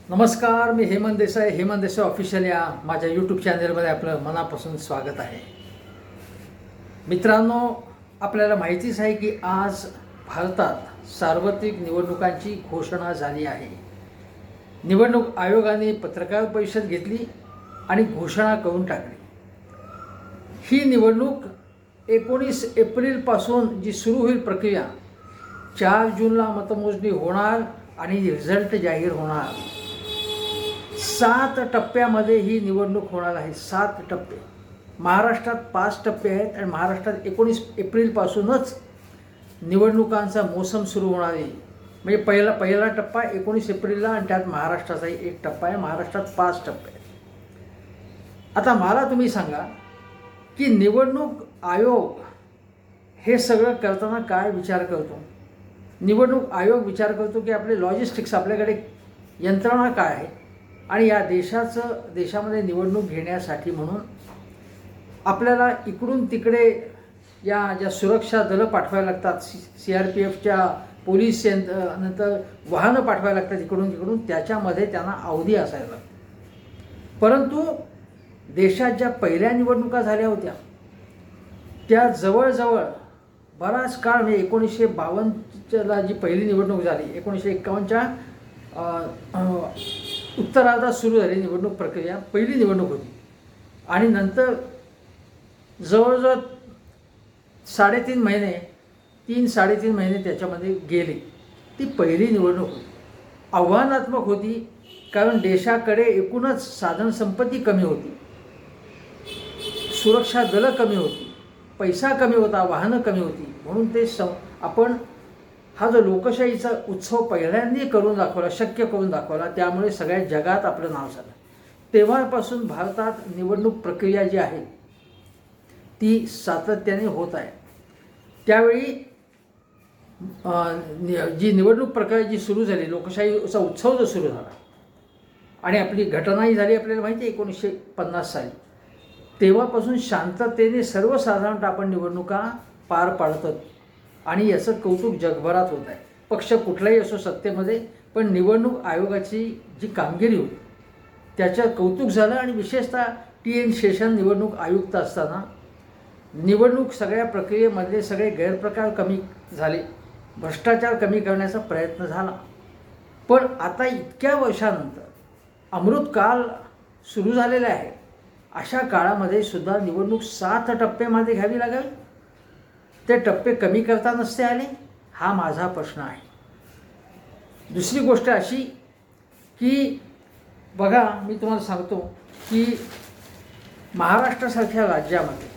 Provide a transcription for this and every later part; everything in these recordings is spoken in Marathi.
नमस्कार, मी हेमंत देसाई ऑफिशियल या माझ्या यूट्यूब चॅनलमध्ये आपलं मनापासून स्वागत आहे. मित्रांनो, आपल्याला माहितीच आहे की आज भारतात सार्वत्रिक निवडणुकांची घोषणा झाली आहे. निवडणूक आयोगाने पत्रकार परिषद घेतली आणि घोषणा करून टाकली. ही निवडणूक 19 एप्रिलपासून जी सुरू होईल प्रक्रिया, 4 जूनला मतमोजणी होणार आणि रिझल्ट जाहीर होणार. 7 टप्प्यामध्ये ही निवडणूक होणार आहे. 7 टप्पे. महाराष्ट्रात 5 टप्पे आहेत आणि महाराष्ट्रात 19 एप्रिलपासूनच निवडणुकांचा मोसम सुरू होणार आहे. म्हणजे पहिला टप्पा 19 एप्रिलला आणि त्यात महाराष्ट्राचाही एक टप्पा आहे. महाराष्ट्रात 5 टप्पे आहेत. आता मला तुम्ही सांगा की निवडणूक आयोग हे सगळं करताना काय विचार करतो? निवडणूक आयोग विचार करतो की आपले लॉजिस्टिक्स, आपल्याकडे यंत्रणा काय आहे आणि या देशामध्ये निवडणूक घेण्यासाठी म्हणून आपल्याला इकडून तिकडे ज्या सुरक्षा दलं पाठवायला लागतात, CRPFच्या पोलीस नंतर वाहनं पाठवायला लागतात इकडून तिकडून, त्याच्यामध्ये त्यांना अवधी असायला लागते. परंतु देशात ज्या पहिल्या निवडणुका झाल्या होत्या त्या जवळजवळ बराच काळ, म्हणजे 1952ला जी पहिली निवडणूक झाली, 1951च्या उत्तरार्धात सुरू झाली निवडणूक प्रक्रिया, पहिली निवडणूक होती. आणि नंतर जवळजवळ 3.5 महिने 3-3.5 महिने त्याच्यामध्ये गेले. ती पहिली निवडणूक होती. आव्हानात्मक होती, कारण देशाकडे एकूणच साधनसंपत्ती कमी होती, सुरक्षा दलं कमी होती, पैसा कमी होता, वाहनं कमी होती. म्हणून आपण हा जो लोकशाहीचा उत्सव पहिल्यांदा करून दाखवला, शक्य करून दाखवला, त्यामुळे सगळ्या जगात आपलं नाव झालं. तेव्हापासून भारतात निवडणूक प्रक्रिया जी आहे ती सातत्याने होत आहे. त्यावेळी जी निवडणूक प्रक्रिया जी सुरू झाली, लोकशाहीचा उत्सव जो सुरू झाला आणि आपली घटनाही झाली, आपल्याला माहिती आहे 1950 साली, तेव्हापासून शांततेने सर्वसाधारणतः आपण निवडणुका पार पाडतात आणि याचं कौतुक जगभरात होत आहे. पक्ष कुठलाही असो सत्तेमध्ये, पण निवडणूक आयोगाची जी कामगिरी होती त्याचं कौतुक झालं. आणि विशेषतः TN शेषन निवडणूक आयुक्त असताना निवडणूक सगळ्या प्रक्रियेमधले सगळे गैरप्रकार कमी झाले, भ्रष्टाचार कमी करण्याचा प्रयत्न झाला. पण आता इतक्या वर्षानंतर अमृतकाल सुरू झालेला आहे. अशा काळामध्ये सुद्धा निवडणूक 7 टप्प्यामध्ये घ्यावी लागेल. ते टप्पे कमी करता नसते आले, हा माझा प्रश्न आहे. दुसरी गोष्ट अशी की बघा, मी तुम्हाला सांगतो की महाराष्ट्रासारख्या राज्यामध्ये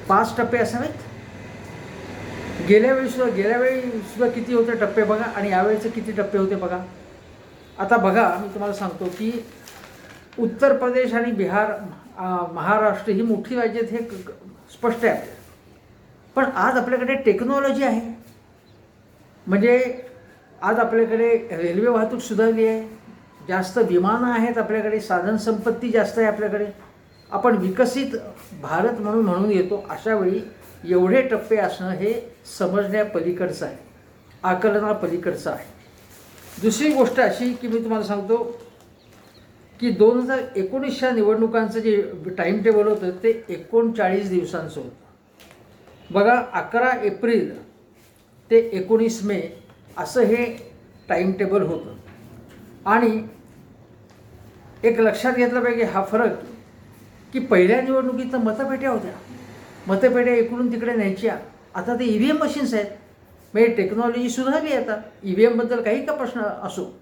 5 टप्पे असावेत. गेल्या वेळी सुद्धा किती होते टप्पे बघा, आणि यावेळेचे किती टप्पे होते बघा. आता बघा, मी तुम्हाला सांगतो की उत्तर प्रदेश आणि बिहार, महाराष्ट्र ही मोठी राज्य आहेत, हे स्पष्ट आहे आपल्याला. पण आज आपल्याकडे टेक्नॉलॉजी आहे. म्हणजे आज आपल्याकडे रेल्वे वाहतूक सुधारली आहे, जास्त विमानं आहेत आपल्याकडे, साधनसंपत्ती जास्त आहे आपल्याकडे, आपण विकसित भारत म्हणून येतो. अशा वेळी एवढे टप्पे असणं हे समजण्यापलीकडचं आहे, आकलनापलीकडचं आहे. दुसरी गोष्ट अशी की मी तुम्हाला सांगतो की 2019च्या निवडणुकांचं जे टाईम टेबल होतं ते 39 दिवसांचं होतं. बघा, 11 एप्रिल ते 19 मे असं हे टाईम टेबल होतं. आणि एक लक्षात घेतलं पाहिजे हा फरक, की पहिल्या निवडणुकीत तर मतपेट्या होत्या, मतपेट्या इकडून तिकडे न्यायच्या. आता ते EVM मशीन्स आहेत. म्हणजे टेक्नॉलॉजी सुधारली. आता EVMबद्दल काही का प्रश्न असो,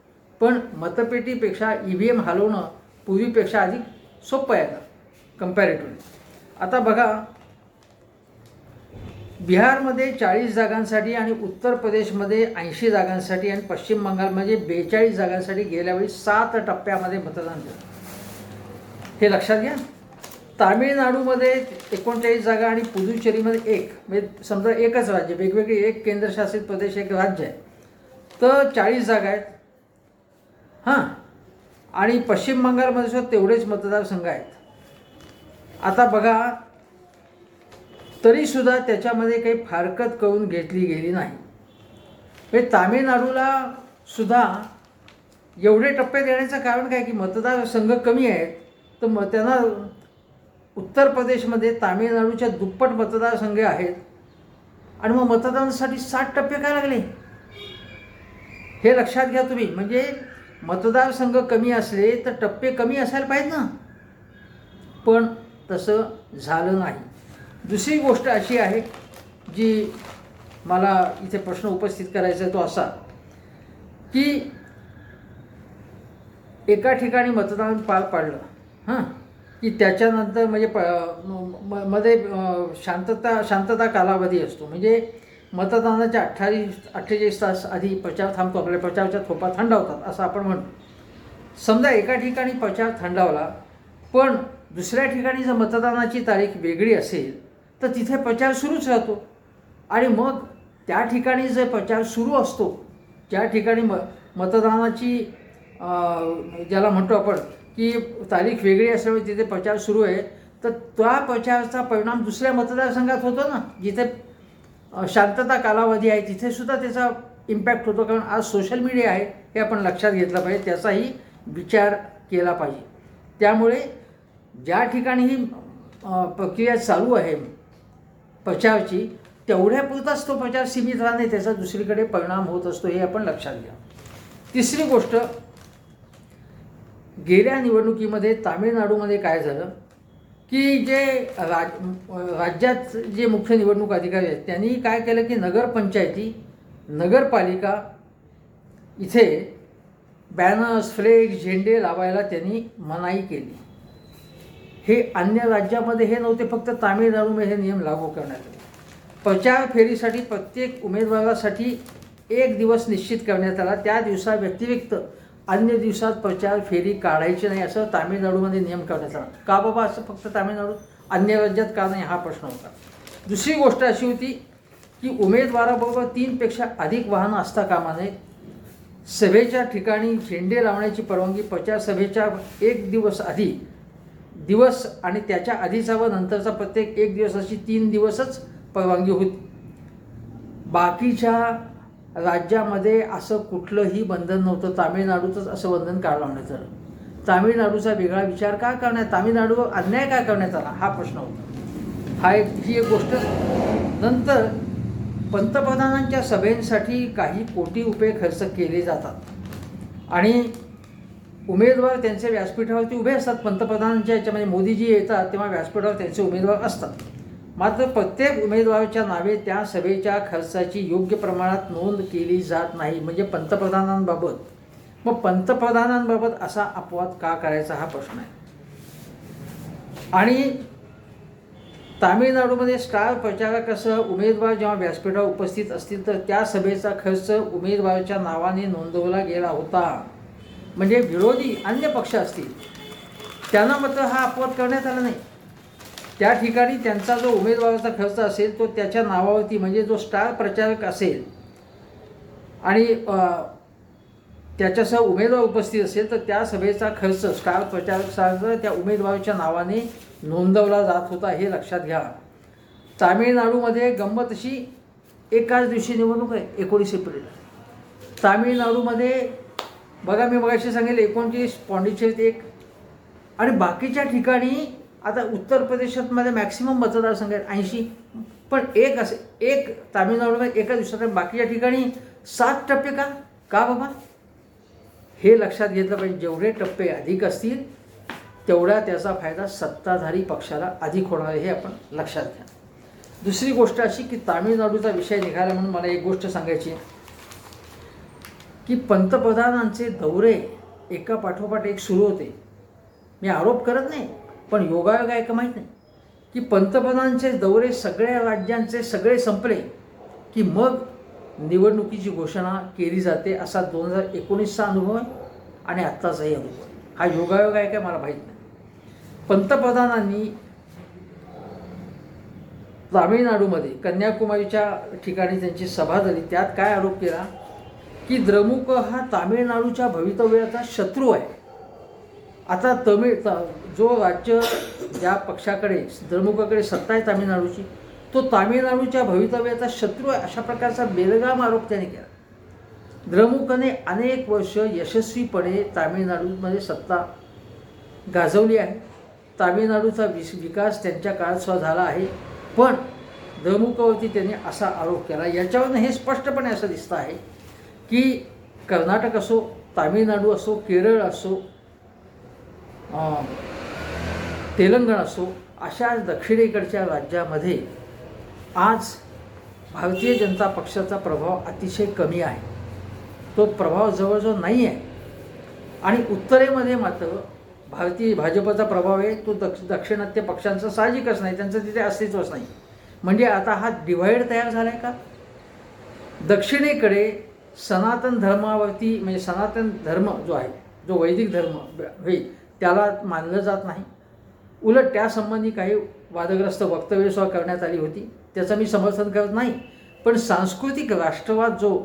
पण मतपेटीपेक्षा EVM हलवणं पूर्वीपेक्षा अधिक सोपं आहे आता कम्पॅरेटिव्हली. आता बघा, बिहारमध्ये 40 जागांसाठी आणि उत्तर प्रदेशमध्ये 80 जागांसाठी आणि पश्चिम बंगालमध्ये 42 जागांसाठी गेल्या वेळी 7 टप्प्यामध्ये मतदान झालं. हे लक्षात घ्या. तामिळनाडूमध्ये 39 जागा आणि पुदुचेरीमध्ये 1, म्हणजे समजा एकच राज्य, वेगवेगळी एक केंद्रशासित प्रदेश, एक राज्य आहे, तर 40 जागा आहेत. हां, आणि पश्चिम बंगालमध्ये सुद्धा तेवढेच मतदारसंघ आहेत. आता बघा, तरीसुद्धा त्याच्यामध्ये काही फारकत करून घेतली गेली नाही. म्हणजे तामिळनाडूला सुद्धा एवढे टप्पे देण्याचं कारण काय की मतदारसंघ कमी आहेत, तर त्यांना उत्तर प्रदेशमध्ये तामिळनाडूच्या दुप्पट मतदारसंघ आहेत आणि मग मतदानासाठी 60 टप्पे काय लागले हे लक्षात घ्या तुम्ही. म्हणजे मतदारसंघ कमी असले तर टप्पे कमी असायला पाहिजेत ना, पण तसं झालं नाही. दुसरी गोष्ट अशी आहे जी मला इथे प्रश्न उपस्थित करायचा आहे तो असा की एका ठिकाणी मतदान पार पाडलं की त्याच्यानंतर म्हणजे मध्ये शांतता कालावधी असतो. म्हणजे मतदानाच्या 48 तास आधी प्रचार थांबतो, आपल्या प्रचाराच्या थोपा थंडावतात असं आपण म्हणतो. समजा एका ठिकाणी प्रचार थंडावला पण दुसऱ्या ठिकाणी जर मतदानाची तारीख वेगळी असेल तर तिथे प्रचार सुरूच राहतो आणि मग त्या ठिकाणी जर प्रचार सुरू असतो, ज्या ठिकाणी मतदानाची ज्याला म्हणतो आपण की तारीख वेगळी असल्यामुळे तिथे प्रचार सुरू आहे, तर त्या प्रचाराचा परिणाम दुसऱ्या मतदारसंघात होतो ना, जिथे शांतता कालावधी आहे तिथे सुद्धा त्याचा इम्पॅक्ट होतो. कारण आज सोशल मीडिया आहे हे आपण लक्षात घेतलं पाहिजे, त्याचाही विचार केला पाहिजे. त्यामुळे ज्या ठिकाणी ही प्रक्रिया चालू आहे प्रचाराची तेवढ्यापुरताच तो प्रचार सीमित राहणे, त्याचा दुसरीकडे परिणाम होत असतो हे आपण लक्षात घ्या. तिसरी गोष्ट, गेल्या निवडणुकीमध्ये तामिळनाडूमध्ये काय झालं की जे राज्यात जे मुख्य निवडणूक अधिकारी आहेत त्यांनी काय केलं की नगरपंचायती नगरपालिका इथे बॅनर्स फ्लेक्स झेंडे लावायला त्यांनी मनाई केली. हे अन्य राज्यामध्ये हे नव्हते, फक्त तामिळनाडूमध्ये हे नियम लागू करण्यात आले. प्रचार फेरीसाठी प्रत्येक उमेदवारासाठी 1 दिवस निश्चित करण्यात आला, त्या दिवसाव्यतिरिक्त अन्य दिवसात प्रचार फेरी काढायची नाही असं तामिळनाडूमध्ये नियम करण्यात आला. का बाबा असं फक्त तामिळनाडू, अन्य राज्यात का नाही हा प्रश्न होता. दुसरी गोष्ट अशी होती की उमेदवाराबरोबर 3 पेक्षा अधिक वाहनं असता कामा नये. सभेच्या ठिकाणी झेंडे लावण्याची परवानगी प्रचार सभेच्या 1 दिवस आधी आणि त्याच्या आधीचा व नंतरचा प्रत्येक 1 दिवस अशी 3 दिवसच परवानगी होती. बाकीच्या राज्यामध्ये असं कुठलंही बंधन नव्हतं. तामिळनाडूतच असं बंधन का लावण्यात आलं? तामिळनाडूचा वेगळा विचार का करण्यात, तामिळनाडूवर अन्याय का करण्यात आला हा प्रश्न होता. ही एक गोष्ट. नंतर पंतप्रधानांच्या सभेसाठी काही कोटी रुपये खर्च केले जातात आणि उमेदवार त्यांच्या व्यासपीठावरती उभे असतात. पंतप्रधानांच्या याच्यामध्ये मोदीजी येतात तेव्हा व्यासपीठावर त्यांचे उमेदवार असतात. मात्र प्रत्येक उमेदवाराच्या नावे त्या सभेच्या खर्चाची योग्य प्रमाणात नोंद केली जात नाही. म्हणजे पंतप्रधानांबाबत, मग पंतप्रधानांबाबत असा अपवाद का करायचा हा प्रश्न आहे. आणि तामिळनाडूमध्ये स्टार प्रचारकासह उमेदवार जेव्हा व्यासपीठावर उपस्थित असतील तर त्या सभेचा खर्च उमेदवाराच्या नावाने नोंदवला गेला होता. म्हणजे विरोधी अन्य पक्ष असतील त्यांना मात्र हा अपवाद करण्यात आला नाही. त्या ठिकाणी त्यांचा जो उमेदवाराचा खर्च असेल तो त्याच्या नावावरती, म्हणजे जो स्टार प्रचारक असेल आणि त्याच्यासह उमेदवार उपस्थित असेल तर त्या सभेचा खर्च स्टार प्रचारकाचा त्या उमेदवाराच्या नावाने नोंदवला जात होता हे लक्षात घ्या. तामिळनाडूमध्ये गंमत अशी, एकाच दिवशी निवडणूक आहे 19 एप्रिलला. तामिळनाडूमध्ये बघा, मी मगाशी सांगेल 29, पॉंडिचेरीत 1 आणि बाकीच्या ठिकाणी, आता उत्तर प्रदेशात मॅक्सिमम मतदारसंघ आहेत 80, पण एक तामिळनाडूमध्ये एका दिवसात, बाकीच्या ठिकाणी 7 टप्पे का बाबा? हे लक्षात घेतलं पाहिजे. जेवढे टप्पे अधिक असतील तेवढा त्याचा फायदा सत्ताधारी पक्षाला अधिक होणार आहे हे आपण लक्षात घ्या. दुसरी गोष्ट अशी की तामिळनाडूचा विषय निघाला म्हणून मला एक गोष्ट सांगायची आहे की पंतप्रधानांचे दौरे एका पाठोपाठ एक सुरू होते. मी आरोप करत नाही, पण योगायोग आहे का माहीत नाही की पंतप्रधानांचे दौरे सगळ्या राज्यांचे सगळे संपले की मग निवडणुकीची घोषणा केली जाते. असा 2019चा अनुभव आहे आणि आत्ताचाही अनुभव आहे. हा योगायोग आहे का मला माहीत नाही. पंतप्रधानांनी तामिळनाडूमध्ये कन्याकुमारीच्या ठिकाणी त्यांची सभा झाली, त्यात काय आरोप केला की द्रमुक हा तामिळनाडूच्या भवितव्याचा शत्रू आहे. आता जो राज्य ज्या पक्षाकडे द्रमुककडे सत्ता आहे तामिळनाडूची, तो तामिळनाडूच्या भवितव्याचा शत्रू आहे अशा प्रकारचा बेलगाम आरोप त्याने केला. द्रमुकने अनेक वर्ष यशस्वीपणे तामिळनाडूमध्ये सत्ता गाजवली आहे. तामिळनाडूचा विकास त्यांच्या काळात सुद्धा झाला आहे. पण द्रमुकवरती त्यांनी असा आरोप केला. याच्यावरून हे स्पष्टपणे असं दिसतं आहे की कर्नाटक असो, तामिळनाडू असो, केरळ असो, तेलंगण असो, अशा दक्षिणेकडच्या राज्यामध्ये आज भारतीय जनता पक्षाचा प्रभाव अतिशय कमी आहे. तो प्रभाव जवळजवळ नाही आहे. आणि उत्तरेमध्ये मात्र भाजपचा प्रभाव आहे. तो दाक्षिणात्य पक्षांचा साहजिकच नाही, त्यांचं तिथे अस्तित्वच नाही. म्हणजे आता हा डिव्हाइड तयार झाला आहे का? दक्षिणेकडे सनातन धर्मावरती, म्हणजे सनातन धर्म जो आहे, जो वैदिक धर्म होईल, त्याला मानलं जात नाही. उलट त्यासंबंधी काही वादग्रस्त वक्तव्य सुद्धा करण्यात आली होती. त्याचं मी समर्थन करत नाही. पण सांस्कृतिक राष्ट्रवाद जो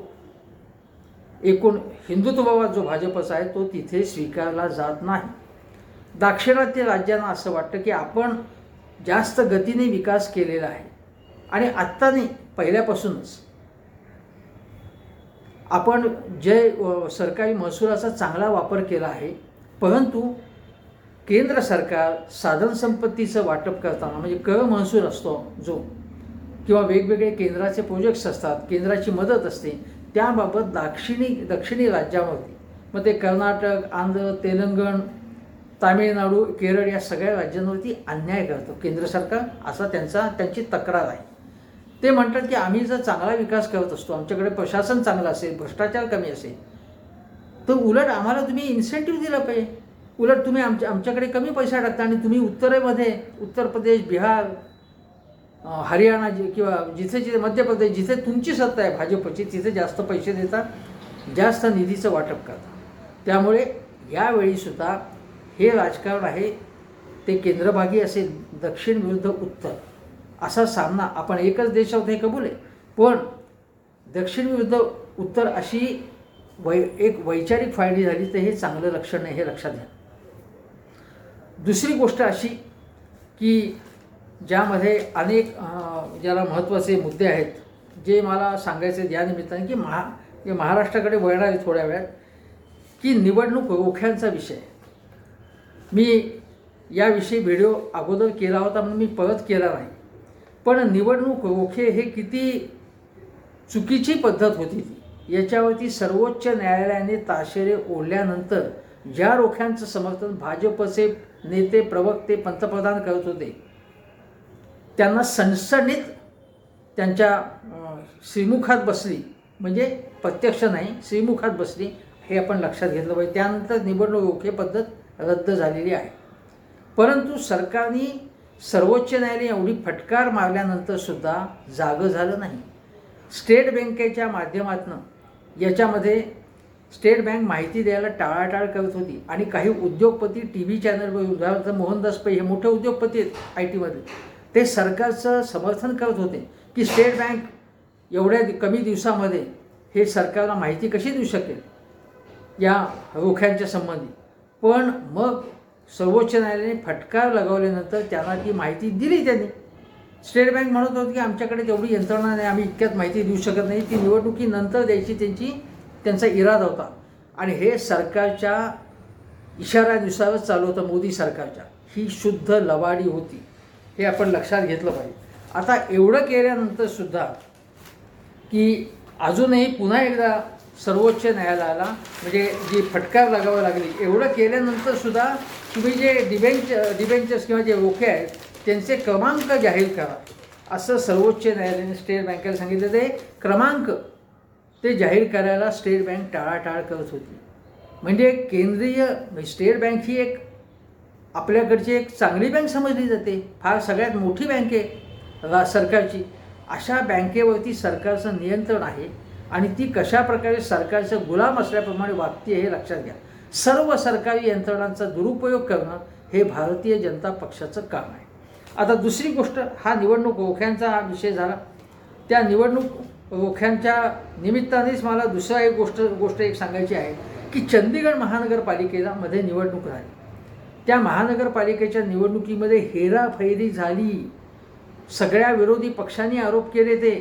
एकूण हिंदुत्ववाद जो भाजपचा आहे तो तिथे स्वीकारला जात नाही. दाक्षिणात्य राज्यांना असं वाटतं की आपण जास्त गतीने विकास केलेला आहे आणि आत्ता नाही, पहिल्यापासूनच आपण सरकारी महसुलाचा चांगला वापर केला आहे. परंतु केंद्र सरकार साधनसंपत्तीचं वाटप करताना, म्हणजे कर महसूल असतो जो, किंवा वेगवेगळे केंद्राचे प्रोजेक्ट्स असतात, केंद्राची मदत असते, त्याबाबत दक्षिणी राज्यावरती, मग ते कर्नाटक, आंध्र, तेलंगण, तामिळनाडू, केरळ या सगळ्या राज्यांवरती अन्याय करतो केंद्र सरकार, असा त्यांची तक्रार आहे. ते म्हणतात की आम्ही जर चांगला विकास करत असतो, आमच्याकडे प्रशासन चांगलं असेल, भ्रष्टाचार कमी असेल, तर उलट आम्हाला तुम्ही इन्सेंटिव्ह दिलं पाहिजे. उलट तुम्ही आमच्याकडे कमी पैसा टाकता आणि तुम्ही उत्तरेमध्ये उत्तर प्रदेश, बिहार, हरियाणा किंवा जिथे मध्य प्रदेश, जिथे तुमची सत्ता आहे भाजपची, तिथे जास्त पैसे देता, जास्त निधीचं वाटप करता. त्यामुळे यावेळीसुद्धा हे राजकारण आहे ते केंद्रभागी असेल, दक्षिण विरुद्ध उत्तर असा सामना. आपण एकच देश आहोत हे कबूल आहे, पण दक्षिण विरुद्ध उत्तर अशी एक वैचारिक फायदी झाली तर हे चांगलं लक्षण नाही, हे लक्षात घ्या. दुसरी गोष्ट अशी की ज्यामध्ये अनेक ज्याला महत्त्वाचे मुद्दे आहेत, जे मला सांगायचे या निमित्ताने की महाराष्ट्राकडे वळणार आहे थोड्या वेळात, की निवडणूक रोख्यांचा विषय. मी याविषयी व्हिडिओ अगोदर केला होता म्हणून मी परत केला नाही. पण निवडणूक रोखे हे किती चुकीची पद्धत होती ती, याच्यावरती सर्वोच्च न्यायालयाने ताशेरे ओढल्यानंतर ज्या रोख्यांचं समर्थन भाजपचे नेते, प्रवक्ते, पंतप्रधान करत होते, त्यांना सणसणीत त्यांच्या श्रीमुखात बसली, म्हणजे प्रत्यक्ष नाही, श्रीमुखात बसली, हे आपण लक्षात घेतलं पाहिजे. त्यानंतर निवडणूक रोखे पद्धत रद्द झालेली आहे. परंतु सरकारने सर्वोच्च न्यायालयाने एवढी फटकार मारल्यानंतर सुद्धा जागं झालं नाही. स्टेट बँकेच्या माध्यमातून याच्यामध्ये स्टेट बँक माहिती द्यायला टाळाटाळ करत होती आणि काही उद्योगपती टी व्ही चॅनलवर, उदाहरणार्थ मोहनदास पै, हे मोठे उद्योगपती आहेत आय टीमध्ये, ते सरकारचं समर्थन करत होते की स्टेट बँक एवढ्या कमी दिवसामध्ये हे सरकारला माहिती कशी देऊ शकेल या रोख्यांच्या संबंधी. पण मग सर्वोच्च न्यायालयाने फटकार लगावल्यानंतर त्यांना ती माहिती दिली. त्यांनी स्टेट बँक म्हणत होती की आमच्याकडे तेवढी यंत्रणा नाही, आम्ही इतक्यात माहिती देऊ शकत नाही, ती निवडणुकीनंतर द्यायची त्यांचा इरादा होता. आणि हे सरकारच्या इशाऱ्यानुसारच चालू होतं, मोदी सरकारच्या. ही शुद्ध लवाडी होती, हे आपण लक्षात घेतलं पाहिजे. आता एवढं केल्यानंतर सुद्धा की अजूनही पुन्हा एकदा सर्वोच्च न्यायालयाला म्हणजे जी फटकार लगावं लागली, एवढं केल्यानंतर सुद्धा तुम्ही जे डिबेंचर्स किंवा जे रोखे आहेत त्यांचे क्रमांक जाहीर करा, असं सर्वोच्च न्यायालयाने स्टेट बँकेला सांगितलं. ते क्रमांक ते जाहीर करायला स्टेट बँक टाळाटाळ करत होती. म्हणजे केंद्रीय स्टेट बँक ही एक आपल्याकडची एक चांगली बँक समजली जाते, फार सगळ्यात मोठी बँक आहे सरकारची. अशा बँकेवरती सरकारचं नियंत्रण आहे आणि ती कशा प्रकारे सरकारचं गुलाम असल्याप्रमाणे वागते हे लक्षात घ्या. सर्व सरकारी यंत्रणांचा दुरुपयोग करणं हे भारतीय जनता पक्षाचं काम आहे. आता दुसरी गोष्ट, हा निवडणूक रोख्यांचा हा विषय झाला. त्या निवडणूक रोख्यांच्या निमित्तानेच मला दुसरा एक गोष्ट एक सांगायची आहे की चंदीगड महानगरपालिकेला मध्ये निवडणूक झाली. त्या महानगरपालिकेच्या निवडणुकीमध्ये हेराफेरी झाली. सगळ्या विरोधी पक्षांनी आरोप केले ते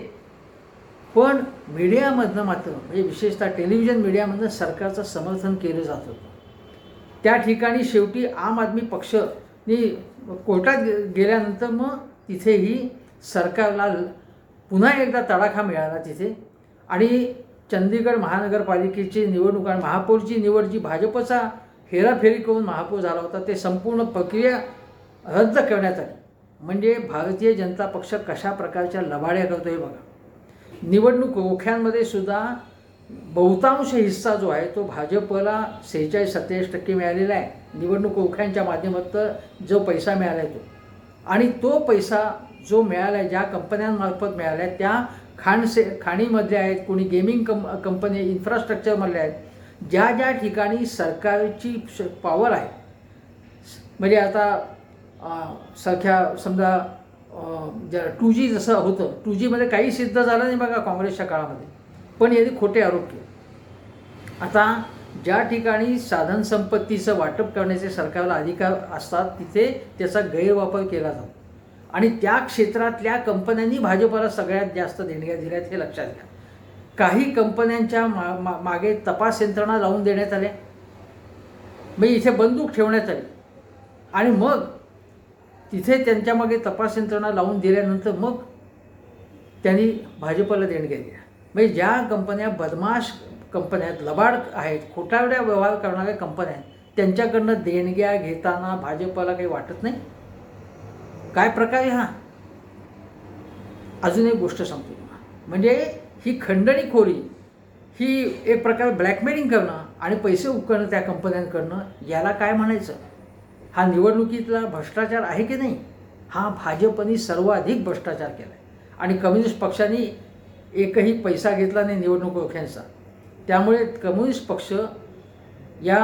पण मीडियामधनं मात्र म्हणजे विशेषतः टेलिव्हिजन मीडियामधनं सरकारचं समर्थन केलं जात होतं. त्या ठिकाणी शेवटी आम आदमी पक्षनी कोर्टात गेल्यानंतर मग तिथेही सरकारला पुन्हा एकदा तडाखा मिळाला तिथे. आणि चंदीगड महानगरपालिकेची निवडणूक आणि महापौरची निवड जी भाजपचा हेराफेरी करून महापौर झाला होता ते संपूर्ण प्रक्रिया रद्द करण्यात आली. म्हणजे भारतीय जनता पक्ष कशा प्रकारच्या लबाड्या करतो हे बघा. निवडणूक रोख्यांमध्ये सुद्धा बहुतांश हिस्सा जो आहे तो भाजपला 46-27% मिळालेला आहे. निवडणूक रोख्यांच्या माध्यमातून जो पैसा मिळाला आहे तो, आणि तो पैसा जो मिळाला आहे ज्या कंपन्यांमार्फत मिळाला आहे त्या खाणीमधल्या आहेत, कोणी गेमिंग कंपनी इन्फ्रास्ट्रक्चरमधल्या आहेत. ज्या ज्या ठिकाणी सरकारची पॉवर आहे, म्हणजे आता सारख्या समजा 2G जसं होतं, 2Gमध्ये काही सिद्ध झालं नाही बघा काँग्रेसच्या काळामध्ये, पण यांनी खोटे आरोप केले. आता ज्या ठिकाणी साधनसंपत्तीचं वाटप करण्याचे सरकारला अधिकार असतात तिथे त्याचा गैरवापर केला जातो. आणि त्या क्षेत्रातल्या कंपन्यांनी भाजपला सगळ्यात जास्त देणग्या दिल्यात हे लक्षात घ्या. काही कंपन्यांच्या मागे तपास यंत्रणा लावून देण्यात आल्या, म्हणजे इथे बंदूक ठेवण्यात आली आणि मग तिथे त्यांच्या मागे तपास यंत्रणा लावून दिल्यानंतर मग त्यांनी भाजपला देणग्या दिल्या. म्हणजे ज्या कंपन्या बदमाश कंपन्या आहेत, लबाड आहेत, खोटारड्या व्यवहार करणाऱ्या कंपन्या आहेत, त्यांच्याकडनं देणग्या घेताना भाजपला काही वाटत नाही. काय प्रकार आहे हा? अजून एक गोष्ट सांगतो तुम्हाला, म्हणजे ही खंडणीखोरी, ही एक प्रकार ब्लॅकमेलिंग करणं आणि पैसे उकळणं त्या कंपन्यांकडनं, याला काय म्हणायचं? हा निवडणुकीतला भ्रष्टाचार आहे की नाही? हा भाजपने सर्वाधिक भ्रष्टाचार केला आहे आणि कम्युनिस्ट पक्षाने एकही पैसा घेतला नाही निवडणूक रोख्यांचा. त्यामुळे कम्युनिस्ट पक्ष या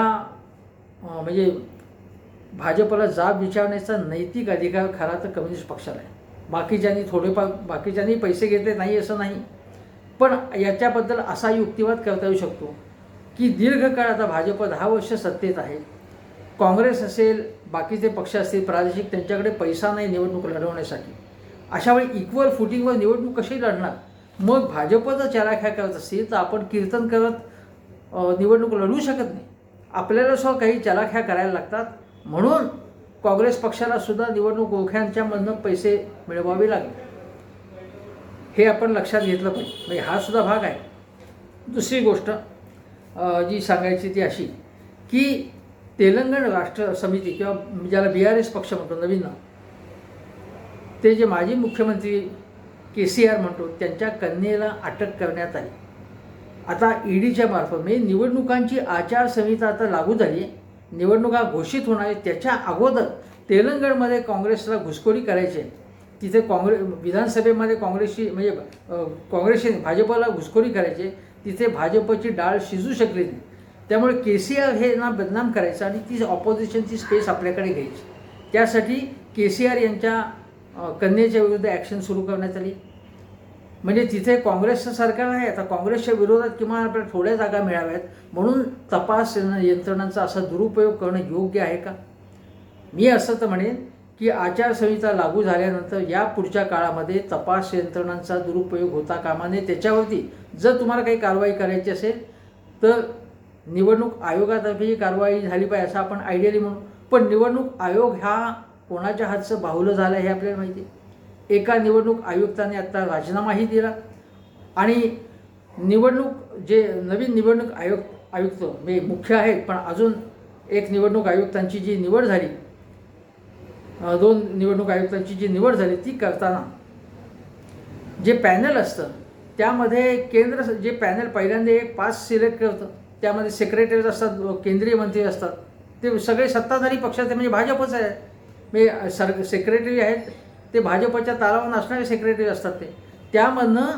म्हणजे भाजपला जाब विचारण्याचा नैतिक अधिकार खरा तर कम्युनिस्ट पक्षाला आहे. बाकीच्यांनी पैसे घेतले नाही असं नाही, पण याच्याबद्दल असा युक्तिवाद करता येऊ शकतो की दीर्घकाळ आता भाजप 10 वर्ष सत्तेत आहे, काँग्रेस असेल, बाकीचे पक्ष असतील प्रादेशिक, त्यांच्याकडे पैसा नाही निवडणूक लढवण्यासाठी. अशावेळी इक्वल फुटिंगवर निवडणूक कशी लढणार? मग भाजप जर चलाख्या करत असेल तर आपण कीर्तन करत निवडणूक लढवू शकत नाही. आपल्याला सुद्धा काही चलाख्या करायला लागतात. म्हणून काँग्रेस पक्षाला सुद्धा निवडणूक रोख्यांच्या मधनं पैसे मिळवावे लागले, हे आपण लक्षात घेतलं पाहिजे. म्हणजे हा सुद्धा भाग आहे. दुसरी गोष्ट जी सांगायची ती अशी की तेलंगण राष्ट्र समिती किंवा ज्याला BRS पक्ष म्हणतो नवीन नाव, ते जे माजी मुख्यमंत्री KCR म्हणतो त्यांच्या कन्येला अटक करण्यात आली. आता EDच्या मार्फत, म्हणजे निवडणुकांची आचारसंहिता आता लागू झाली, निवडणुका घोषित होणार आहे त्याच्या अगोदर तेलंगणमध्ये काँग्रेसला घुसखोरी करायची आहे. तिथे विधानसभेमध्ये काँग्रेसने भाजपला घुसखोरी करायची, तिथे भाजपची डाळ शिजू शकली नाही. त्यामुळे KCR हे ना बदनाम करायचं आणि ती ऑपोजिशनची स्पेस आपल्याकडे घ्यायची. त्यासाठी KCR यांच्या कन्येच्या विरुद्ध ॲक्शन सुरू करण्यात आली. म्हणजे तिथे काँग्रेसचं सरकार आहे, आता काँग्रेसच्या विरोधात किमान आपल्याला थोड्या जागा मिळाव्यात म्हणून तपास यंत्रणांचा असा दुरुपयोग करणं योग्य आहे का? मी असं तर म्हणेन की आचारसंहिता लागू झाल्यानंतर या पुढच्या काळामध्ये तपास यंत्रणांचा दुरुपयोग होता कामा नये. त्याच्यावरती जर तुम्हाला काही कारवाई करायची असेल तर निवडणूक आयोगातर्फे कारवाई झाली पाहिजे असं आपण आयडियली म्हणू. पण निवडणूक आयोग हा कोणाच्या हातचं बाहुलं झालं हे आपल्याला माहिती आहे. एका निवडणूक आयुक्ताने आत्ता राजीनामाही दिला आणि नवीन निवडणूक आयुक्त म्हणजे मुख्य आहेत, पण अजून एक निवडणूक आयुक्तांची जी निवड झाली, 2 निवडणूक आयुक्तांची जी निवड झाली ती करताना जे पॅनल असतं त्यामध्ये जे पॅनल पहिल्यांदा 5 सिलेक्ट करतं त्यामध्ये सेक्रेटरीज असतात, केंद्रीय मंत्री असतात, ते सगळे सत्ताधारी पक्षाचे म्हणजे भाजपच आहे. म्हणजे सेक्रेटरी आहेत ते भाजपच्या तालावर असणारे सेक्रेटरी असतात. त्यामधनं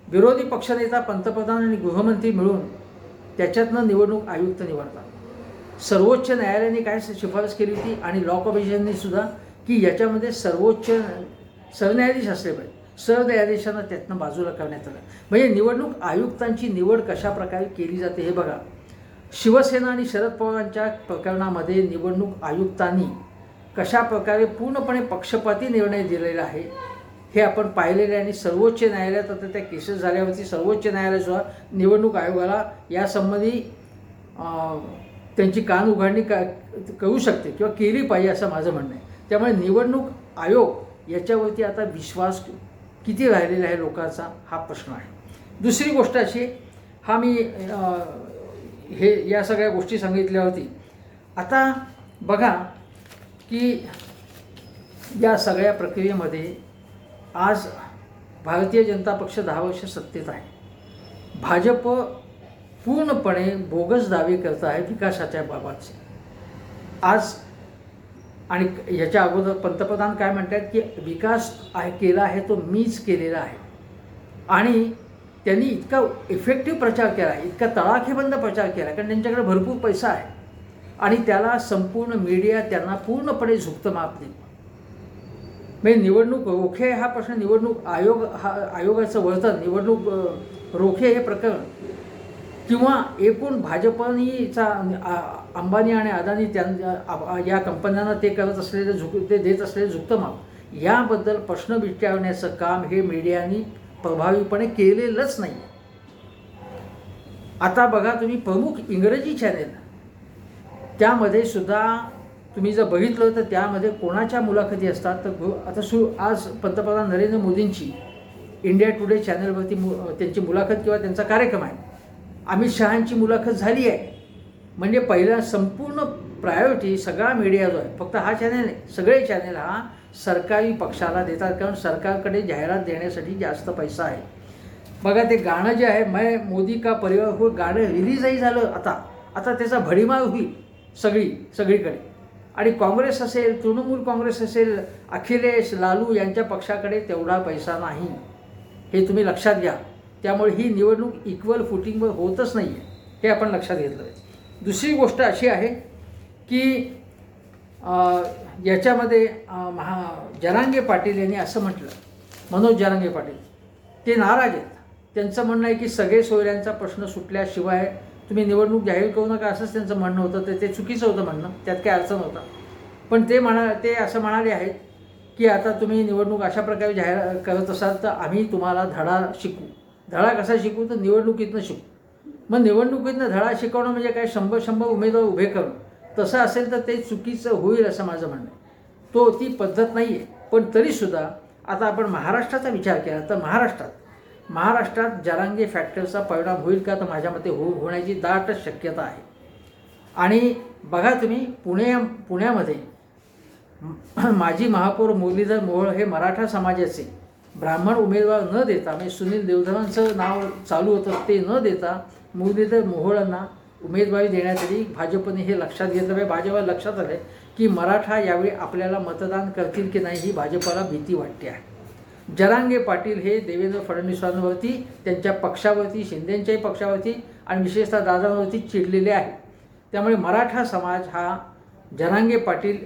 विरोधी पक्षनेता, पंतप्रधान आणि गृहमंत्री मिळून त्याच्यातनं निवडणूक आयुक्त निवडतात. सर्वोच्च न्यायालयाने काय शिफारस केली होती आणि लॉ कमिशनने सुद्धा की याच्यामध्ये सर्वोच्च सरन्यायाधीश असले पाहिजे. सरन्यायाधीशांना त्यातनं बाजूला करण्यात आलं. म्हणजे निवडणूक आयुक्तांची निवड कशा प्रकारे केली जाते हे बघा. शिवसेना आणि शरद पवारांच्या प्रकरणामध्ये निवडणूक आयुक्तांनी कशा प्रकारे पूर्णपणे पक्षपाती निर्णय दिलेला आहे हे आपण पाहिलेले आहे. आणि सर्वोच्च न्यायालयात आता त्या केसेस झाल्यावरती सर्वोच्च न्यायालयासुद्धा निवडणूक आयोगाला यासंबंधी त्यांची कान उघडणी करू शकते किंवा केली पाहिजे असं माझं म्हणणं आहे. त्यामुळे निवडणूक आयोग याच्यावरती आता विश्वास किती राहिलेला आहे लोकांचा हा प्रश्न आहे. दुसरी गोष्ट अशी, हा मी हे या सगळ्या गोष्टी सांगितल्यावरती आता बघा की या सगळ्या प्रक्रियेमध्ये आज भारतीय जनता पक्ष 10 वर्ष सत्तेत आहे. भाजप पूर्णपणे बोगस दावे करत आहे विकासाच्या बाबतचे. आज आणि याच्या अगोदर पंतप्रधान काय म्हणतात की विकास केला आहे तो मीच केलेला आहे. आणि त्यांनी इतका इफेक्टिव्ह प्रचार केला आहे, इतका तळाखेबंद प्रचार केला, कारण त्यांच्याकडे भरपूर पैसा आहे आणि त्याला संपूर्ण मीडिया त्यांना पूर्णपणे झुकतं माप देईल. म्हणजे निवडणूक रोखे हा प्रश्न, निवडणूक आयोगाचं वर्तन, निवडणूक रोखे हे प्रकरण किंवा एकूण भाजपनीचा अंबानी आणि अदानी या कंपन्यांना ते करत असलेले ते देत असलेले झुकतं माप याबद्दल प्रश्न विचारण्याचं काम हे मीडियानी प्रभावीपणे केलेलंच नाही. आता बघा तुम्ही प्रमुख इंग्रजी चॅनेल त्यामध्ये सुद्धा तुम्ही जर बघितलं तर त्यामध्ये कोणाच्या मुलाखती असतात तर आता आज पंतप्रधान नरेंद्र मोदींची इंडिया टुडे चॅनलवरती त्यांची मुलाखत किंवा त्यांचा कार्यक्रम आहे. अमित शहांची मुलाखत झाली आहे. म्हणजे पहिला संपूर्ण प्रायोरिटी सगळा मीडिया जो आहे, फक्त हा चॅनल नाही, सगळे चॅनल हा सरकारी पक्षाला देतात, कारण सरकारकडे जाहिरात देण्यासाठी जास्त पैसा आहे. बघा ते गाणं जे आहे मैं मोदी का परिवार हो, गाणं रिलीजही झालं. आता त्याचा भडीमार होईल सगळीकडे. आणि काँग्रेस असेल, तृणमूल काँग्रेस असेल, अखिलेश लालू यांच्या पक्षाकडे तेवढा पैसा नाही, हे तुम्ही लक्षात घ्या. त्यामुळे ही निवडणूक इक्वल फुटिंगवर होतच नाही आहे, हे आपण लक्षात घेतलं आहे. दुसरी गोष्ट अशी आहे की याच्यामध्ये जरांगे पाटील यांनी असं म्हटलं, मनोज जरांगे पाटील ते नाराज आहेत. त्यांचं म्हणणं आहे की सगळे सोयऱ्यांचा प्रश्न सुटल्याशिवाय तुम्ही निवडणूक जाहीर करू नका, असंच त्यांचं म्हणणं होतं. तर ते चुकीचं होतं म्हणणं, त्यात काही अडचण होता. पण ते असं म्हणाले आहेत की आता तुम्ही निवडणूक अशा प्रकारे जाहीर करत असाल तर आम्ही तुम्हाला धडा शिकू. धडा कसा शिकू तर निवडणुकीतनं शिकू. मग निवडणुकीतनं धडा शिकवणं म्हणजे काय 100 उमेदवार उभे करणं, तसं असेल तर ते चुकीचं होईल असं माझं म्हणणं आहे. ती पद्धत नाही आहे. पण तरीसुद्धा आता आपण महाराष्ट्राचा विचार केला तर महाराष्ट्रात जरांगे फॅक्टरचा परिणाम होईल का, तर माझ्या मते होण्याची दाट शक्यता आहे. आणि बघा तुम्ही पुण्यामध्ये माजी महापौर मुरलीधर मोहोळ हे मराठा समाजाचे ब्राह्मण उमेदवार न देता, म्हणजे सुनील देवधरांचं नाव चालू होतं ते न देता मुरलीधर मोहोळांना उमेदवारी देण्यात आली. भाजपने हे लक्षात घेतलं पाहिजे. भाजपला लक्षात आलं की मराठा यावेळी आपल्याला मतदान करतील की नाही ही भाजपला भीती वाटते आहे. जरांगे पाटील हे देवेंद्र फडणवीसांवरती, त्यांच्या पक्षावरती, शिंदेंच्याही पक्षावरती आणि विशेषतः दादांवरती चिडलेले आहे. त्यामुळे मराठा समाज हा जरांगे पाटील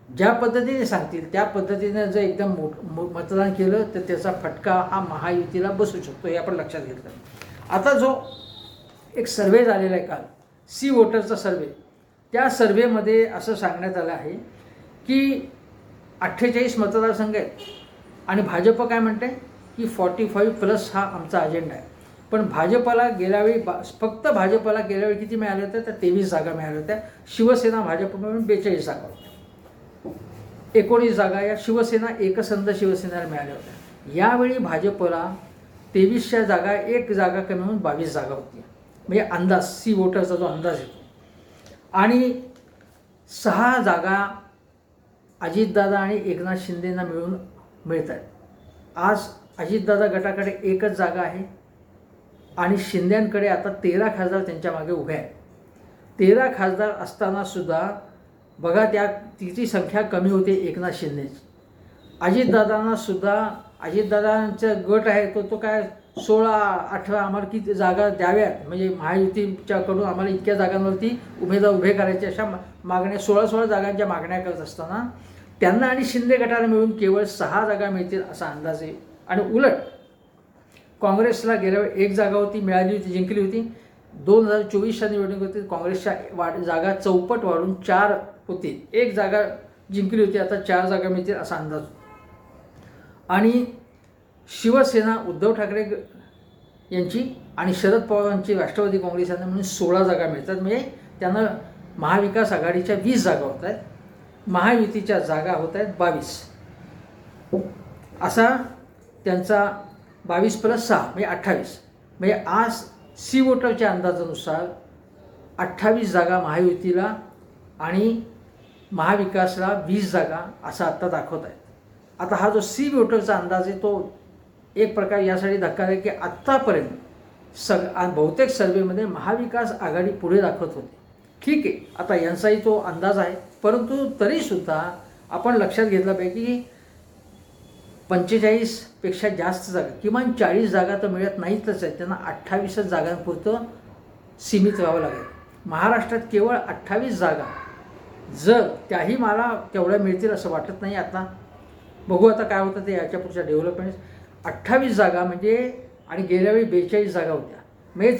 ज्या पद्धतीने सांगतील त्या पद्धतीने जर एकदम मतदान केलं तर त्याचा फटका हा महायुतीला बसू शकतो, हे आपण लक्षात घेतलं. आता जो एक सर्वे झालेला आहे काल, सी वोटरचा सर्वे, त्या सर्वेमध्ये असं सांगण्यात आलं आहे की 48 मतदारसंघ आहेत आणि भाजप काय म्हणते की 45+ हा आमचा अजेंडा आहे. पण भाजपला गेल्यावेळी फक्त भाजपला गेल्यावेळी किती मिळाल्या होत्या तर 23 जागा मिळाल्या होत्या. शिवसेना भाजप मिळून 42 जागा होत्या. 19 जागा या शिवसेना एकसंध शिवसेनेला मिळाल्या होत्या. यावेळी भाजपला 23च्या जागा 1 जागा कमी होऊन 22 जागा होती. म्हणजे अंदाज, सी वोटरचा जो अंदाज येतो. आणि 6 जागा अजितदादा आणि एकनाथ शिंदेंना मिळून मिळत आहेत. आज अजितदादा गटाकडे 1च जागा आहे आणि शिंदेंकडे आता 13 खासदार त्यांच्या मागे उभे आहेत. 13 खासदार असतानासुद्धा बघा तिची संख्या कमी होते एकनाथ शिंदेची. अजितदादांचा गट आहे तो काय 16-18 आम्हाला किती जागा द्याव्यात, म्हणजे महायुतीच्याकडून आम्हाला इतक्या जागांवरती उमेदवार उभे करायचे, अशा मागण्या 16 जागांच्या मागण्या करत असताना त्यांना आणि शिंदे गटाला मिळून केवळ 6 जागा मिळतील असा अंदाज आहे. आणि उलट काँग्रेसला गेल्यावेळी 1 जागा होती, मिळाली होती, जिंकली होती. 2024च्या निवडणुकीत काँग्रेसच्या जागा चौपट वाढून 4 होती. 1 जागा जिंकली होती, आता 4 जागा मिळतील असा अंदाज. आणि शिवसेना उद्धव ठाकरे यांची आणि शरद पवारांची राष्ट्रवादी काँग्रेस यांना म्हणून 16 जागा मिळतात. म्हणजे त्यांना महाविकास आघाडीच्या 20 जागा होत आहेत, महायुतीच्या जागा होत आहेत 22. असा त्यांचा 22 + 6 म्हणजे 28. म्हणजे आज सी वोटरच्या अंदाजानुसार 28 जागा महायुतीला आणि महाविकासला 20 जागा असं आत्ता दाखवत आहेत. आता हा जो सी वोटरचा अंदाज आहे तो एक प्रकार यासाठी धक्कादायक की आत्तापर्यंत बहुतेक सर्वेमध्ये महाविकास आघाडी पुढे दाखवत होते. ठीक आहे, आता यांचाही तो अंदाज आहे, परंतु तरीसुद्धा आपण लक्षात घेतलं पाहिजे की 45 पेक्षा जास्त जागा, किमान 40 जागा तर मिळत नाहीतच आहेत. त्यांना 28 जागांपुरतं सीमित व्हावं लागेल. महाराष्ट्रात केवळ 28 जागा, जर त्याही मला तेवढ्या मिळतील असं वाटत नाही. आता बघू आता काय होतं ते याच्या पुढच्या डेव्हलपमेंट्स. 28 जागा म्हणजे, आणि गेल्यावेळी 42 जागा होत्या, म्हणजे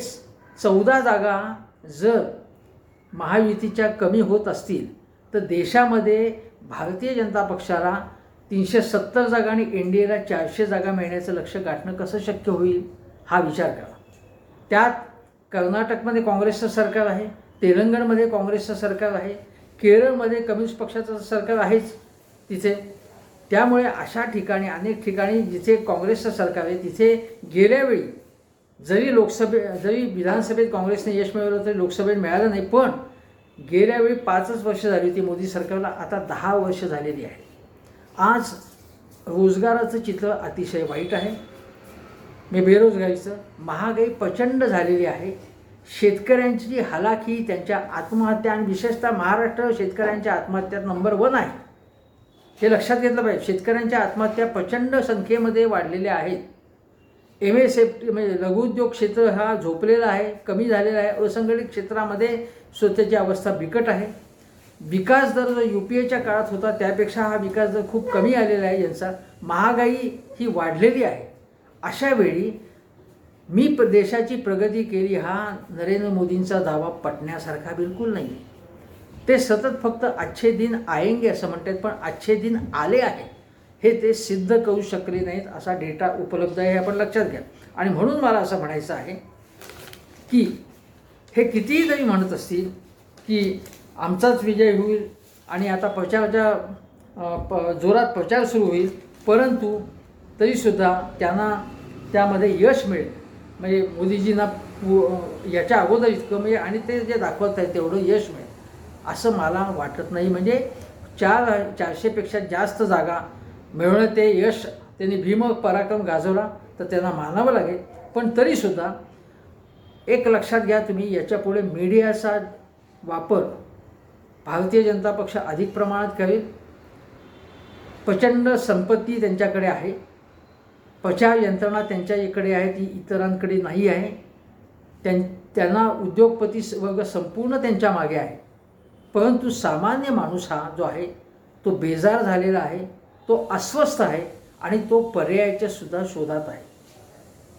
14 जागा जर महायुतीच्या कमी होत असतील तर देशामध्ये भारतीय जनता पक्षाला 370 जागा आणि NDAला 400 जागा मिळण्याचं लक्ष्य गाठणं कसं शक्य होईल हा विचार करा. त्यात कर्नाटकमध्ये काँग्रेसचं सरकार आहे, तेलंगणमध्ये काँग्रेसचं सरकार आहे, केरळमध्ये कम्युनिस्ट पक्षाचं सरकार आहेच तिथे. त्यामुळे अशा ठिकाणी अनेक ठिकाणी जिथे काँग्रेसचं सरकार आहे तिथे गेल्यावेळी जरी विधानसभेत काँग्रेसने यश मिळवलं तरी लोकसभेत मिळालं नाही. पण गेल्यावेळी 5च वर्ष झाली होती मोदी सरकारला, आता 10 वर्ष झालेली आहे. आज रोजगाराचं चित्र अतिशय वाईट आहे. बेरोजगारीचं, महागाई प्रचंड झालेली आहे. शेतकऱ्यांची जी हालाखी, त्यांच्या आत्महत्या, आणि विशेषतः महाराष्ट्र शेतकऱ्यांच्या आत्महत्यात नंबर 1 आहे, हे लक्षात घेतलं पाहिजे. शेतकऱ्यांच्या आत्महत्या प्रचंड संख्येमध्ये वाढलेल्या आहेत. MSME म्हणजे लघुउद्योग क्षेत्र हा झोपलेला आहे, कमी झालेला आहे. असंघटित क्षेत्रामध्ये स्वतःची अवस्था बिकट आहे. विकास दर जो UPAच्या काळात होता त्यापेक्षा हा विकास दर खूप कमी आलेला आहे यांचा. महागाई ही वाढलेली आहे. अशा वेळी मी देशाची प्रगती केली हा नरेंद्र मोदींचा दावा पटण्यासारखा बिलकुल नाही आहे. ते सतत फक्त अच्छे दिन आएंगे असं म्हणतात, पण अच्छे दिन आले आहे हे ते सिद्ध करू शकले नाहीत. असा डेटा उपलब्ध आहे, हे आपण लक्षात घ्या. आणि म्हणून मला असं म्हणायचं आहे की हे कितीही जरी म्हणत असतील की आमचाच विजय होईल आणि आता जोरात प्रचार सुरू होईल, परंतु तरीसुद्धा त्यांना त्यामध्ये यश मिळेल. म्हणजे मोदीजींना याच्या अगोदर इतकं मिळेल आणि ते जे दाखवत आहे तेवढं यश मिळेल असं मला वाटत नाही. म्हणजे 400पेक्षा जास्त जागा मिळवणं ते यश त्यांनी भीम पराक्रम गाजवला तर त्यांना मानावं लागेल. पण तरीसुद्धा एक लक्षात घ्या तुम्ही, याच्यापुढे मीडियाचा वापर भारतीय जनता पक्ष अधिक प्रमाणात करेल. प्रचंड संपत्ती त्यांच्याकडे आहे, प्रचार यंत्रणा त्यांच्या इकडे आहे, ती इतरांकडे नाही आहे. त्यांना उद्योगपती वर्ग संपूर्ण त्यांच्या मागे आहे. परंतु सामान्य माणूस हा जो आहे तो बेजार झालेला आहे, तो अस्वस्थ आहे आणि तो पर्यायाच्या सुद्धा शोधात आहे.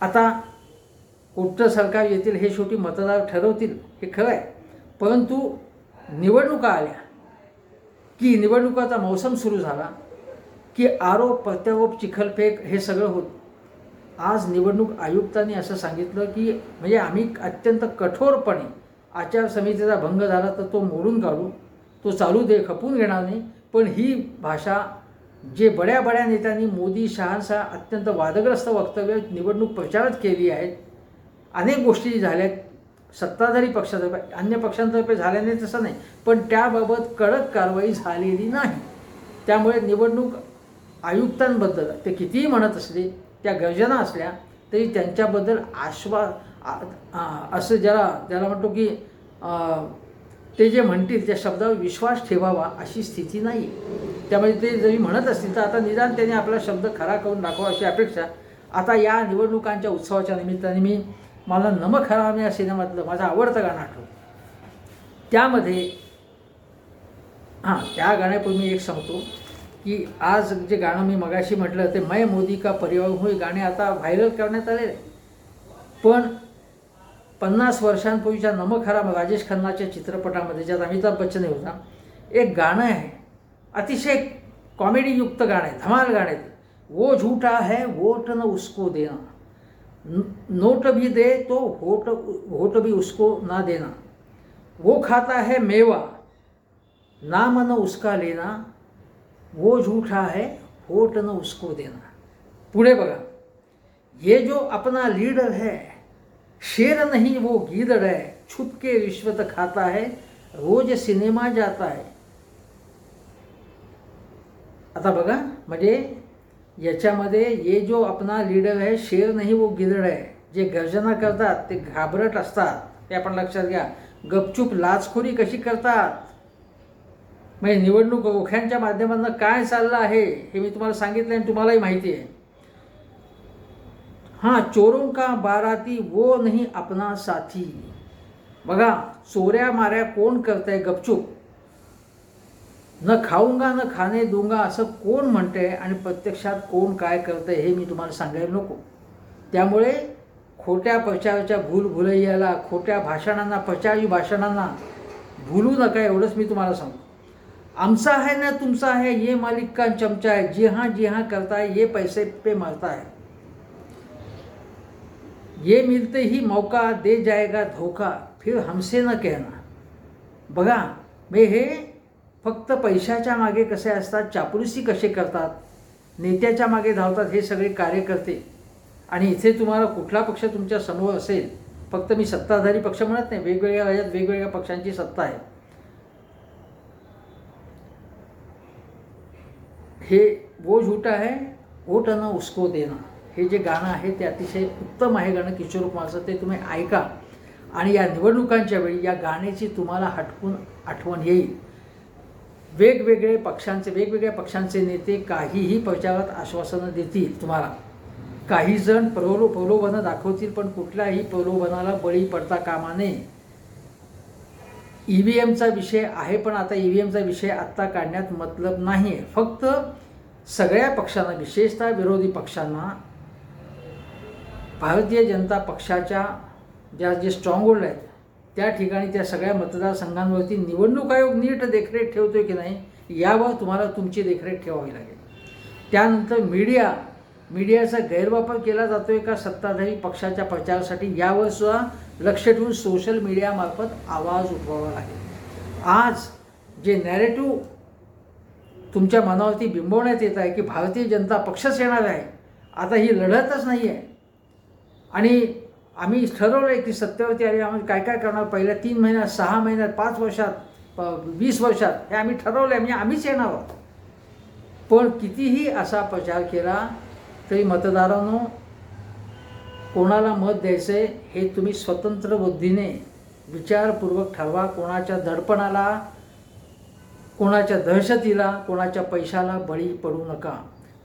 आता कुठचं सरकार येतील हे शेवटी मतदार ठरवतील, हे खरं आहे. परंतु निवडणुका आल्या की निवडणुकाचा मौसम सुरू झाला की आरोप प्रत्यारोप चिखलफेक हे सगळं होत. आज निवडणूक आयुक्तांनी असं सांगितलं की म्हणजे आम्ही अत्यंत कठोरपणे आचारसंहितेचा भंग झाला तर तो मोडून काढू, तो चालू दे, खपून घेणार नाही. पण ही भाषा जे बड्या नेत्यांनी मोदी शहांसह अत्यंत वादग्रस्त वक्तव्य निवडणूक प्रचारात केली आहेत, अनेक गोष्टी झाल्या सत्ताधारी पक्षातर्फे, अन्य पक्षांतर्फे झाल्या नाही तसं नाही, पण त्याबाबत कडक कारवाई झालेली नाही. त्यामुळे निवडणूक आयुक्तांबद्दल ते कितीही म्हणत असले, त्या गर्जना असल्या तरी त्यांच्याबद्दल असं ज्याला म्हणतो की ते जे म्हणतील त्या शब्दावर विश्वास ठेवावा अशी स्थिती नाही. त्यामुळे ते जरी म्हणत असतील तर आता निदान त्यांनी आपला शब्द खरा करून दाखवा अशी अपेक्षा. आता या निवडणुकांच्या उत्सवाच्या निमित्ताने मला नमक हराम या सिनेमातलं माझं आवडतं गाणं आठवतं. त्यामध्ये त्या गाण्यापूर्वी मी एक सांगतो की आज जे गाणं मी मगाशी म्हटलं ते मैं मोदी का परिवार हूँ, हे गाणे आता व्हायरल करण्यात आलेले. पण 50 वर्षांपूर्वीच्या नमक हराम राजेश खन्नाच्या चित्रपटामध्ये ज्यात अमिताभ बच्चन होता, एक गाणं आहे, अतिशय कॉमेडीयुक्त गाणं आहे, धमाल गाणं आहे. वो झूठा है वोट न उसको देना, नोट भी दे तो वोट भी उसको ना देना, वो खाता है मेवा नाम न उसका लेना, वो झूठा है वोट न उसको देना. पुढे बघा, ये जो अपना लीडर है शेर नहीं वो गीदड़ है, छुप के रिश्वत खाता है, रोज सिनेमा जाता है. आता बघा, म्हणजे याच्यामध्ये ये जो अपना लीडर है शेर नहीं वो गिदड़ है, जे गर्जना करतात ते घाबरट असतात, ते आपण लक्षात घ्या. गपचूप लाचखोरी कशी करतात, म्हणजे निवडणूक रोख्यांच्या माध्यमातून काय चाललं आहे हे मी तुम्हाला सांगितलं आणि तुम्हालाही माहिती आहे. हां, चोरों का बाराती वो नहीं अपना साथी. बघा, चोऱ्या माऱ्या कोण करतंय गपचूप, न खाऊंगा न खाणे दूंगा असं कोण म्हणतंय आणि प्रत्यक्षात कोण काय करतंय हे मी तुम्हाला सांगायला नको. त्यामुळे खोट्या प्रचाराच्या भूलभुलैयाला, खोट्या भाषणांना, प्रचारी भाषणांना भूलू नका, एवढंच मी तुम्हाला सांगतो. आमचा है ना तुमचा है ये मालिक का चमचा है, जी हाँ करता है ये पैसे पे मरता है, ये मिलते ही मौका दे जाएगा धोखा फिर हमसे न कहना. बघा, मी हे फक्त पैशाच्या मागे कसे असतात, चापलुसी कसे करतात, नेत्याच्या मागे धावतात हे सगळे कार्यकर्ते. आणि इथे तुम्हाला कुठला पक्ष तुमच्या समोर असेल, फक्त मी सत्ताधारी पक्ष म्हणत नाही, वेगवेगळ्या राज्यात वेगवेगळ्या पक्षांची सत्ता आहे. हे वो झूठा है वोट न उसको देना हे जे गाणं आहे ते अतिशय उत्तम आहे गाणं किशोर कुमारचं, ते तुम्ही ऐका. आणि या निवडणुकांच्या वेळी या गाण्याची तुम्हाला हटकून आठवण येईल. वेगवेगळ्या पक्षांचे नेते काहीही प्रचारात आश्वासनं देतील तुम्हाला, काही जण प्रलोभनं दाखवतील, पण कुठल्याही प्रलोभनाला बळी पडता कामा नये. EVMचा विषय आहे, पण आता EVMचा विषय आत्ता काढण्यात मतलब नाही आहे. फक्त सगळ्या पक्षांना, विशेषतः विरोधी पक्षांना, भारतीय जनता पक्षाच्या जे स्ट्रॉंगहोल्ड आहेत त्या ठिकाणी, त्या सगळ्या मतदारसंघांवरती निवडणूक आयोग नीट देखरेख ठेवतोय की नाही यावर तुम्हाला तुमची देखरेख ठेवावी लागेल. त्यानंतर मीडियाचा गैरवापर केला जातोय का सत्ताधारी पक्षाच्या प्रचारासाठी, यावर सुद्धा लक्ष ठेवून सोशल मीडियामार्फत आवाज उठवावा लागेल. आज जे नॅरेटिव्ह तुमच्या मनावरती बिंबवण्यात येत आहे की भारतीय जनता पक्षच येणार आहे, आता ही लढतच नाही आहे. आणि आम्ही ठरवलं आहे की सत्तेवरती आले आम्ही काय काय करणार, पहिल्या 3 महिन्यात, 6 महिन्यात, 5 वर्षात, 20 वर्षात, हे आम्ही ठरवलं आहे, म्हणजे आम्हीच येणार आहोत. पण कितीही असा प्रचार केला तरी मतदारांनो, कोणाला मत द्यायचे हे तुम्ही स्वतंत्र बुद्धीने विचारपूर्वक ठरवा. कोणाच्या दडपणाला, कोणाच्या दहशतीला, कोणाच्या पैशाला बळी पडू नका.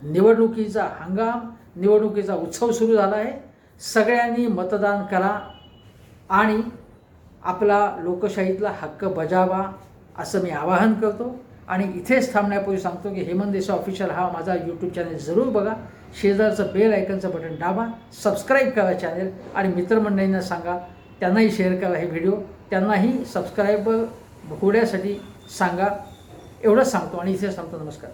निवडणुकीचा हंगाम, निवडणुकीचा उत्सव सुरू झाला आहे. सगळ्यांनी मतदान करा आणि आपला लोकशाहीतला हक्क बजावा असं मी आवाहन करतो. आणि इथेच थांबण्यापूर्वी सांगतो की हेमंत देसाई ऑफिशियल हा माझा यूट्यूब चॅनल जरूर बघा, शेजारचं बेल आयकनचं बटन दाबा, सबस्क्राईब करा चॅनल, आणि मित्रमंडळींना सांगा, त्यांनाही शेअर करा हे व्हिडिओ, त्यांनाही सबस्क्राईब होण्यासाठी सांगा. एवढंच सांगतो आणि इथेच थांबतो. नमस्कार.